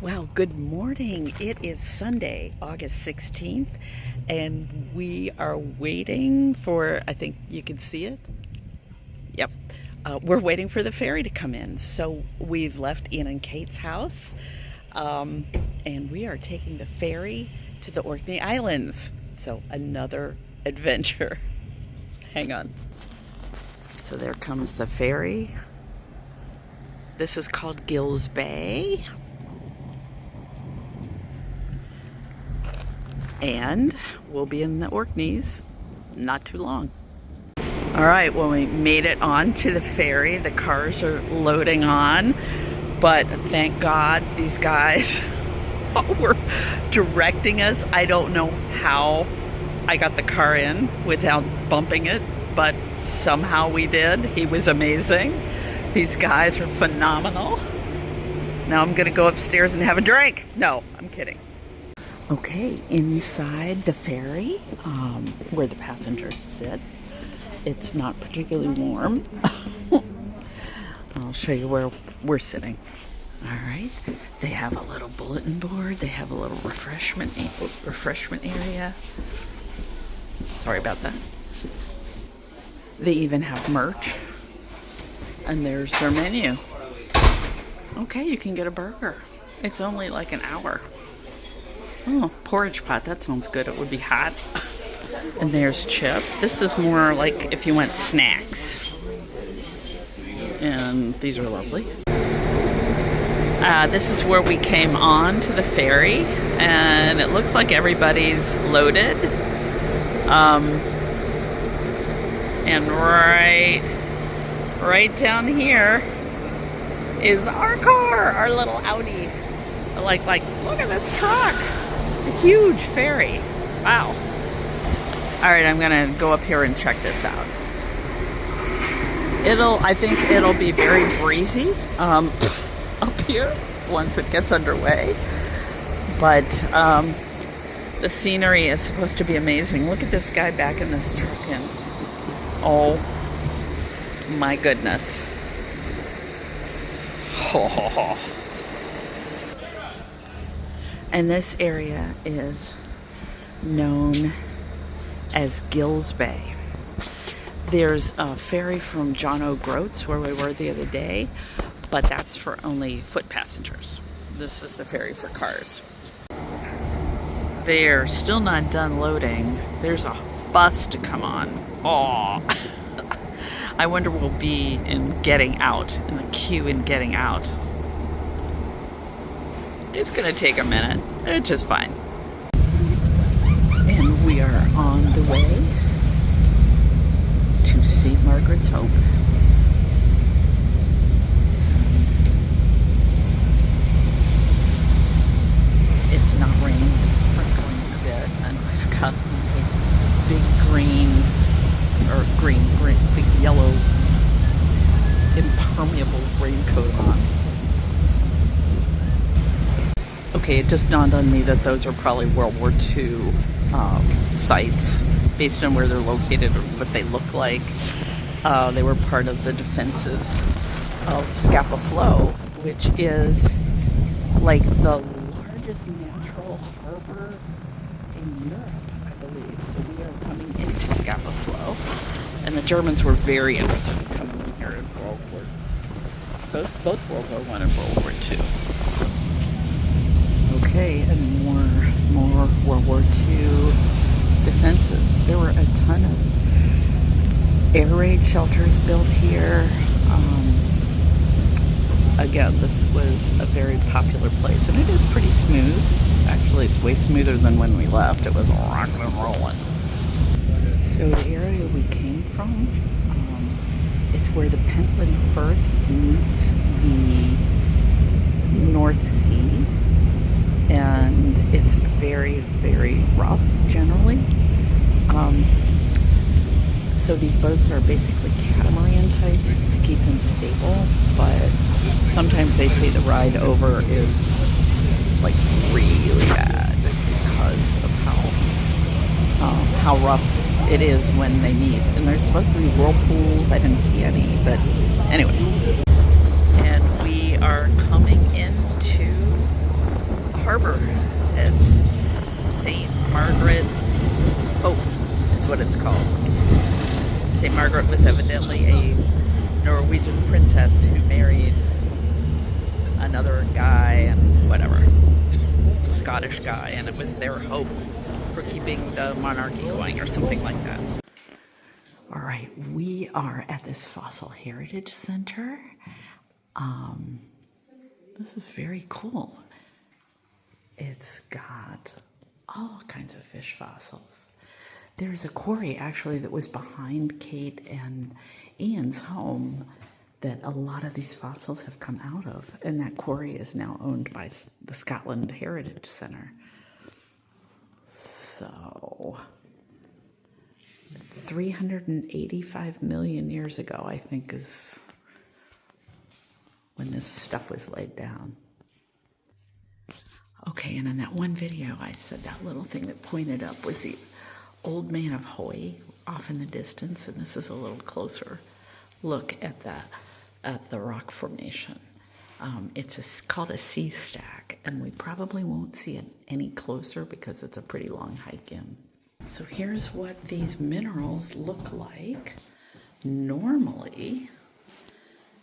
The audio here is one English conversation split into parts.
Well, good morning. It is Sunday, August 16th, and we are waiting for, I think you can see it. Yep. We're waiting for the ferry to come in. So we've left Ian and Kate's house, and we are taking the ferry to the Orkney Islands. So another adventure. Hang on. So there comes the ferry. This is called Gills Bay. And we'll be in the Orkneys not too long. All right, well, we made it onto the ferry. The cars are loading on, but thank God these guys were directing us. I don't know how I got the car in without bumping it, but somehow we did. He was amazing. These guys are phenomenal. Now I'm gonna go upstairs and have a drink. No, I'm kidding. Okay, inside the ferry, where the passengers sit, it's not particularly warm. I'll show you where we're sitting. All right, they have a little bulletin board. They have a little refreshment area. Sorry about that. They even have merch. And there's their menu. Okay, you can get a burger. It's only like an hour. Oh, porridge pot, that sounds good. It would be hot. And there's Chip. This is more like if you want snacks. And these are lovely. This is where we came on to the ferry. And it looks like everybody's loaded. And right down here is our car, our little Audi. Like, look at this truck. A huge ferry. Wow. All right, I'm gonna go up here and check this out. I think it'll be very breezy up here once it gets underway. But the scenery is supposed to be amazing. Look at this guy back in this truck, and oh my goodness. Oh. And this area is known as Gills Bay. There's a ferry from John O'Groats, where we were the other day, but that's for only foot passengers. This is the ferry for cars. They're still not done loading. There's a bus to come on. Oh, I wonder we'll be in getting out, in the queue in getting out. It's gonna take a minute. It's just fine. And we are on the way to St. Margaret's Hope. It's not raining, it's sprinkling a bit, and I've got my big big yellow impermeable raincoat on. Okay, it just dawned on me that those are probably World War II sites, based on where they're located or what they look like. They were part of the defenses of Scapa, which is like the largest natural harbor in Europe, I believe. So we are coming into Scapa, and the Germans were very interested in coming in here in World War, both World War I and World War II. Okay, and more World War II defenses. There were a ton of air raid shelters built here. Again, this was a very popular place, and it is pretty smooth. Actually, it's way smoother than when we left. It was rocking and rolling. So the area we came from, it's where the Pentland Firth meets the North Sea. And it's very, very rough generally. So these boats are basically catamaran types to keep them stable, but sometimes they say the ride over is like really bad because of how rough it is when they meet. And there's supposed to be whirlpools. I didn't see any, but anyway. And we are coming into harbor. It's St. Margaret's Hope is what it's called. St. Margaret was evidently a Norwegian princess who married another guy and whatever, Scottish guy, and it was their hope for keeping the monarchy going or something like that. All right, we are at this Fossil Heritage Center. This is very cool. It's got all kinds of fish fossils. There's a quarry actually that was behind Kate and Ian's home that a lot of these fossils have come out of, and that quarry is now owned by the Scotland Heritage Centre. So 385 million years ago, I think, is when this stuff was laid down. Okay, and in that one video I said that little thing that pointed up was the Old Man of Hoy off in the distance, and this is a little closer look at the rock formation. It's called a sea stack, and we probably won't see it any closer because it's a pretty long hike in. So here's what these minerals look like normally.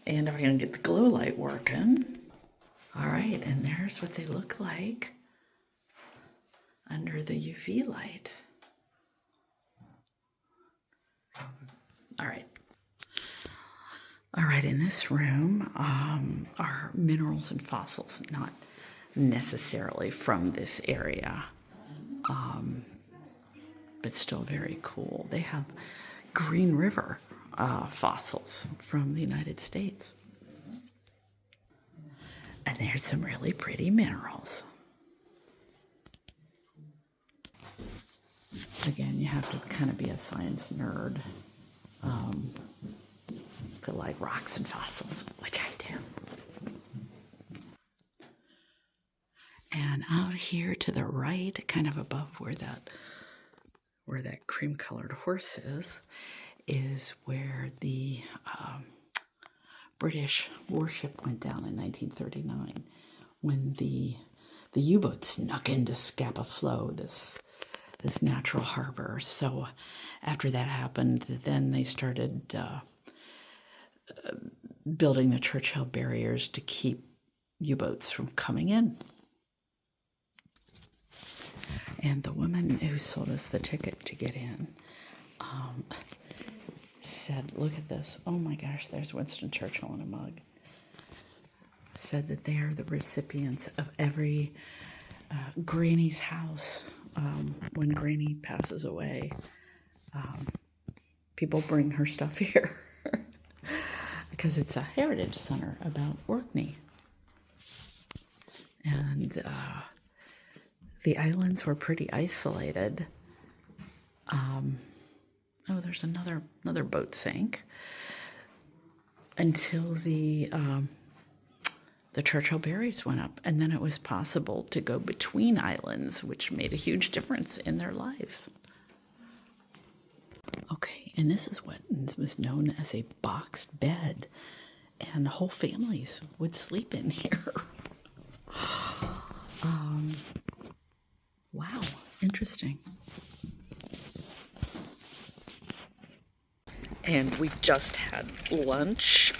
And if I can get the glow light working. All right, and there's what they look like under the UV light. All right. All right, in this room are minerals and fossils, not necessarily from this area, but still very cool. They have Green River fossils from the United States. And there's some really pretty minerals. Again, you have to kind of be a science nerd to like rocks and fossils, which I do. And out here to the right, kind of above where that cream-colored horse is where the British warship went down in 1939 when the U-boat snuck into Scapa Flow, this natural harbor. So after that happened, then they started building the Churchill barriers to keep U-boats from coming in. And the woman who sold us the ticket to get in said, look at this. Oh my gosh, there's Winston Churchill in a mug. Said that they are the recipients of every Granny's house. When Granny passes away, people bring her stuff here because it's a heritage center about Orkney. And the islands were pretty isolated. Oh, there's another boat sank until the Churchill barriers went up, and then it was possible to go between islands, which made a huge difference in their lives. Okay, and this is what was known as a boxed bed, and whole families would sleep in here. Wow, interesting. And we just had lunch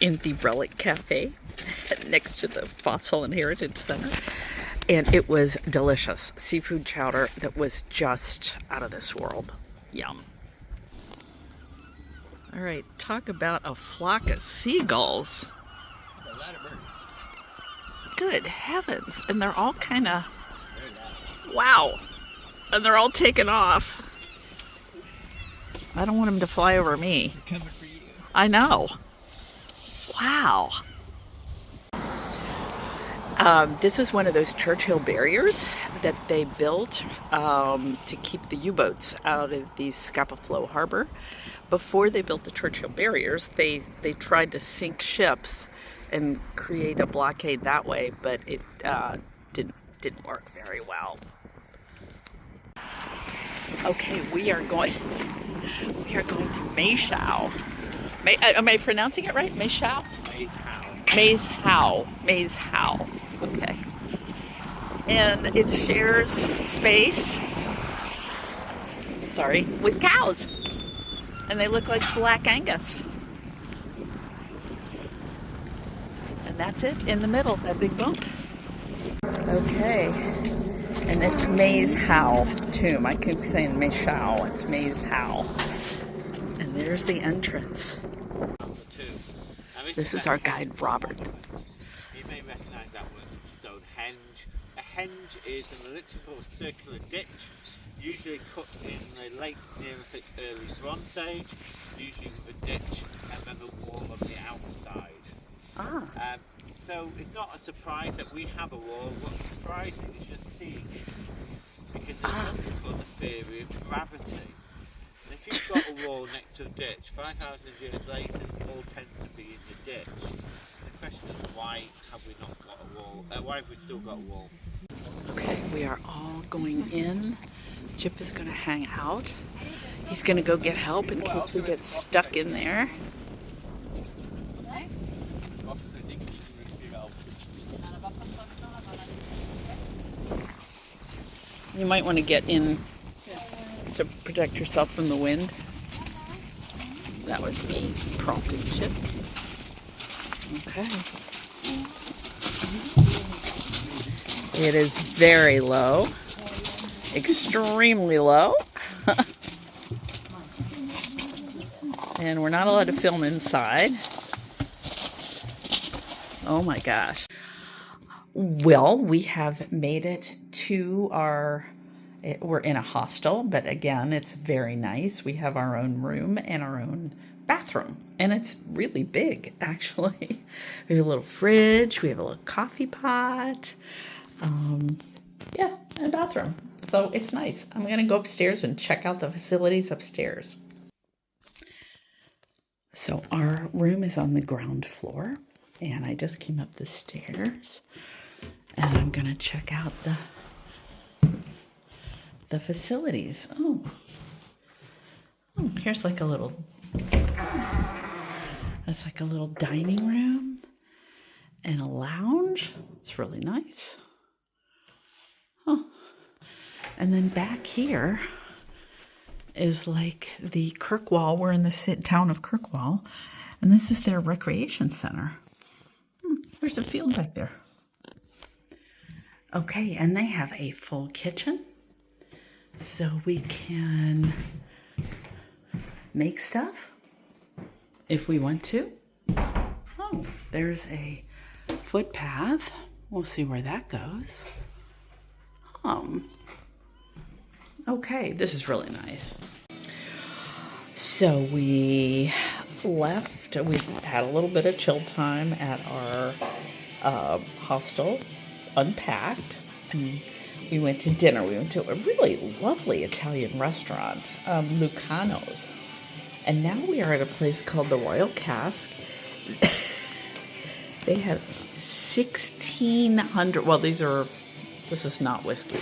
in the Relic Cafe next to the Fossil and Heritage Center. And it was delicious. Seafood chowder that was just out of this world. Yum. All right, talk about a flock of seagulls. A lot of birds. Good heavens. And they're all kind of, wow. And they're all taken off. I don't want them to fly over me. They're coming for you. I know. Wow. This is one of those Churchill barriers that they built to keep the U-boats out of the Scapa Flow harbor. Before they built the Churchill barriers, they tried to sink ships and create a blockade that way, but it didn't work very well. Okay, we are going to Maeshowe. Am I pronouncing it right? Maeshowe? Maeshowe. Maeshowe. Okay. and it shares space, with cows. And they look like Black Angus. And that's it in the middle, that big bump. Okay, and it's Maeshowe tomb. I keep saying Maeshowe, it's Maeshowe. And there's the entrance. This is our guide, Robert. You may recognise that word from Stonehenge. A henge is an elliptical circular ditch, usually cut in the late Neolithic early Bronze Age, usually with a ditch and then a wall on the outside. So it's not a surprise that we have a wall. What's surprising is just seeing it, because there's something called the theory of gravity. And if you've got a wall next to a ditch, 5,000 years later, the wall tends to be in the ditch. The question is, why have we not got a wall? Why have we still got a wall? Okay, we are all going in. Chip is going to hang out. He's going to go get help in case we get stuck in there. You might want to get in to protect yourself from the wind. That was me prompting Chip. Okay. It is very low. Extremely low. And we're not allowed to film inside. Oh my gosh. Well, we have made it to we're in a hostel, but again, it's very nice. We have our own room and our own bathroom, and it's really big, actually. We have a little fridge, we have a little coffee pot, yeah, and a bathroom. So it's nice. I'm going to go upstairs and check out the facilities upstairs. So our room is on the ground floor, and I just came up the stairs, and I'm going to check out the facilities. Oh, here's like a little, that's like a little dining room and a lounge. It's really nice. Oh, and then back here is like the Kirkwall. We're in the town of Kirkwall, and this is their recreation center. There's a field back there. Okay, and they have a full kitchen, so we can make stuff if we want to. Oh, there's a footpath. We'll see where that goes. Okay, this is really nice. So we left. We had a little bit of chill time at our hostel, unpacked, and we went to dinner. We went to a really lovely Italian restaurant, Lucano's. And now we are at a place called the Royal Cask. They have 1,600, well, this is not whiskey,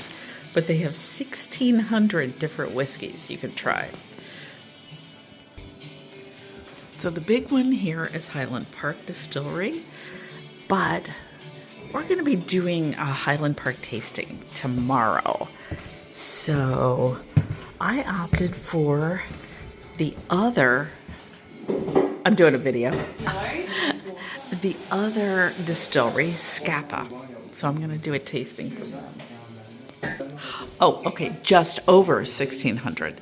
but they have 1,600 different whiskeys you can try. So the big one here is Highland Park Distillery, but we're going to be doing a Highland Park tasting tomorrow. So I opted for the other, I'm doing a video, the other distillery, Scapa. So I'm going to do a tasting for them. Oh, okay, just over 1,600.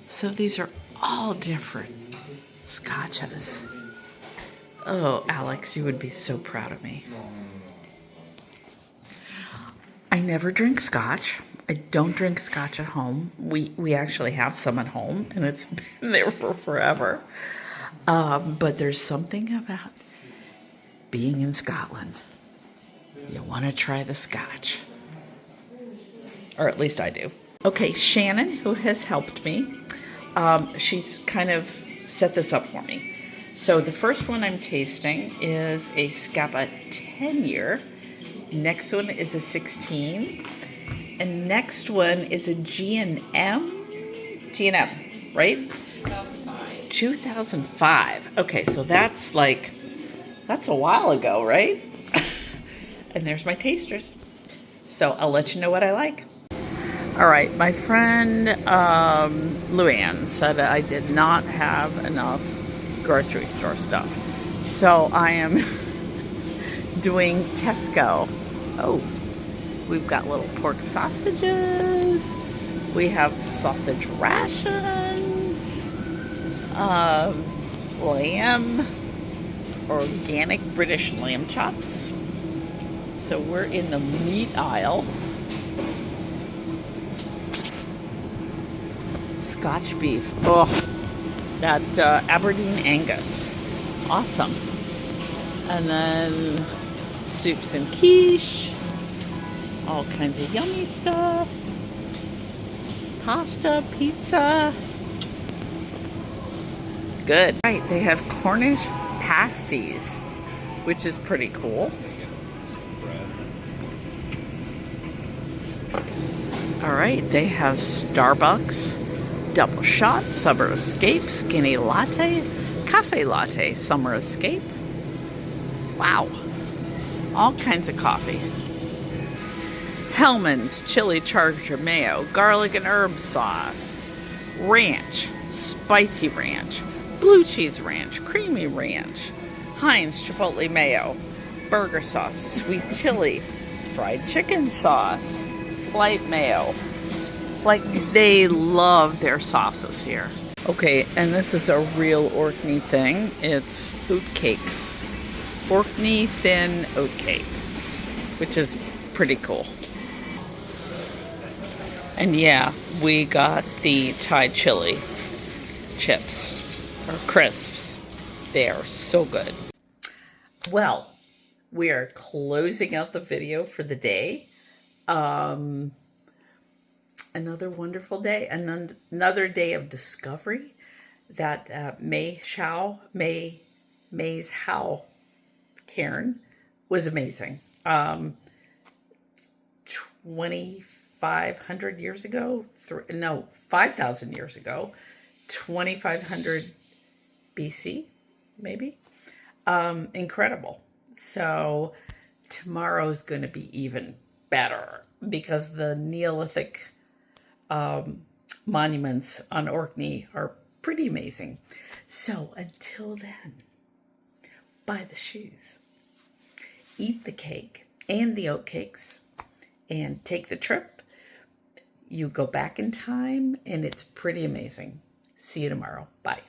So these are all different scotches. Oh, Alex, you would be so proud of me. I never drink scotch. I don't drink scotch at home. We actually have some at home, and it's been there for forever. But there's something about being in Scotland. You want to try the scotch. Or at least I do. Okay, Shannon, who has helped me, she's kind of set this up for me. So the first one I'm tasting is a Scapa 10-year. Next one is a 16. And next one is a G&M, right? 2005. 2005. Okay, so that's a while ago, right? And there's my tasters. So I'll let you know what I like. All right, my friend Luann said I did not have enough grocery store stuff. So I am doing Tesco. Oh, we've got little pork sausages. We have sausage rations. Lamb, organic British lamb chops. So we're in the meat aisle. Scotch beef. Oh, that Aberdeen Angus. Awesome. And then soups and quiche. All kinds of yummy stuff. Pasta, pizza. Good. Right, they have Cornish pasties, which is pretty cool. All right, they have Starbucks, Double Shot, Summer Escape, Skinny Latte, Cafe Latte, Summer Escape. Wow, all kinds of coffee. Hellman's Chili Charger Mayo, Garlic and Herb Sauce, Ranch, Spicy Ranch, Blue Cheese Ranch, Creamy Ranch, Heinz Chipotle Mayo, Burger Sauce, Sweet Chili, Fried Chicken Sauce, Light Mayo. Like, they love their sauces here. Okay, and this is a real Orkney thing. It's oat cakes. Orkney thin oat cakes, which is pretty cool. And yeah, we got the Thai chili chips, or crisps. They are so good. Well, we are closing out the video for the day. Another wonderful day, another day of discovery. That Maeshowe Cairn was amazing. 2,500 years ago, 5,000 years ago, 2,500 BC, maybe. Incredible. So tomorrow's going to be even better because the Neolithic monuments on Orkney are pretty amazing. So until then, buy the shoes, eat the cake and the oat cakes, and take the trip. You go back in time, and it's pretty amazing. See you tomorrow. Bye.